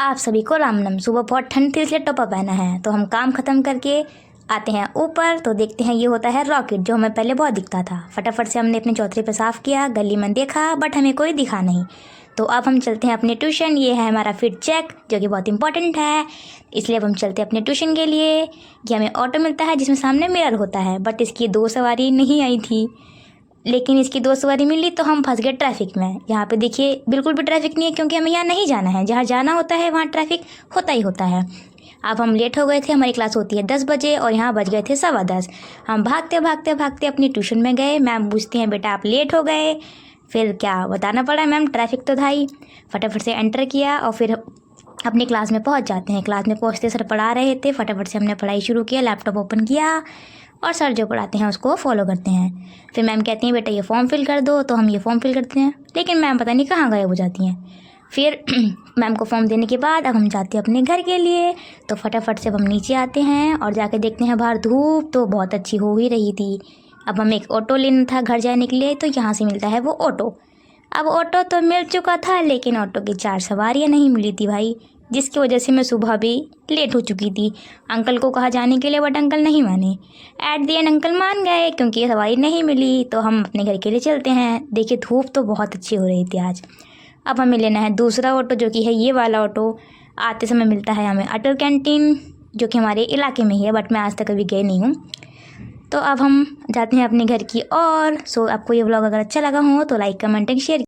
आप सभी को राम नाम। सुबह बहुत ठंड थी इसलिए टोपा पहना है। तो हम काम ख़त्म करके आते हैं ऊपर तो देखते हैं ये होता है रॉकेट, जो हमें पहले बहुत दिखता था। फटाफट से हमने अपने चौतरे पे साफ़ किया, गली में देखा बट हमें कोई दिखा नहीं। तो अब हम चलते हैं अपने ट्यूशन। ये है हमारा फिट चेक जो कि बहुत इंपॉर्टेंट है, इसलिए अब हम चलते हैं अपने ट्यूशन के लिए। ये हमें ऑटो मिलता है जिसमें सामने मिरर होता है, बट इसकी 2 सवारी नहीं आई थी, लेकिन इसकी 2 सवारी मिली तो हम फंस गए ट्रैफिक में। यहाँ पे देखिए बिल्कुल भी ट्रैफिक नहीं है, क्योंकि हमें यहाँ नहीं जाना है। जहाँ जाना होता है वहाँ ट्रैफिक होता ही होता है। अब हम लेट हो गए थे, हमारी क्लास होती है 10 बजे और यहाँ बज गए थे 10:15। हम भागते भागते भागते अपनी ट्यूशन में गए। मैम पूछती हैं बेटा आप लेट हो गए। फिर क्या बताना पड़ा, मैम ट्रैफिक तो था ही। फटाफट से एंटर किया और फिर अपनी क्लास में पहुंच जाते हैं। क्लास में पहुंचते सर पढ़ा रहे थे, फटाफट से हमने पढ़ाई शुरू किया, लैपटॉप ओपन किया और सर जो पढ़ाते हैं उसको फॉलो करते हैं। फिर मैम कहती हैं बेटा ये फॉर्म फिल कर दो, तो हम ये फॉर्म फिल करते हैं, लेकिन मैम पता नहीं कहाँ गायब हो जाती हैं। फिर मैम को फॉर्म देने के बाद अब हम जाते हैं अपने घर के लिए। तो फटाफट से अब हम नीचे आते हैं और जाके देखते हैं बाहर धूप तो बहुत अच्छी हो ही रही थी। अब हमें एक ऑटो लेना था घर जाने के लिए, तो यहाँ से मिलता है वो ऑटो। अब ऑटो तो मिल चुका था, लेकिन ऑटो की 4 सवारियाँ नहीं मिली थी भाई, जिसकी वजह से मैं सुबह भी लेट हो चुकी थी। अंकल को कहा जाने के लिए बट अंकल नहीं माने। एट द एंड अंकल मान गए क्योंकि ये सवारी नहीं मिली। तो हम अपने घर के लिए चलते हैं। देखिए धूप तो बहुत अच्छी हो रही थी आज। अब हमें लेना है दूसरा ऑटो, जो कि है ये वाला ऑटो। आते समय मिलता है हमें अटल कैंटीन, जो कि हमारे इलाके में ही है, बट मैं आज तक कभी गई नहीं हूँ। तो अब हम जाते हैं अपने घर की। और आपको ये व्लॉग अगर अच्छा लगा हो तो लाइक कमेंट एंड शेयर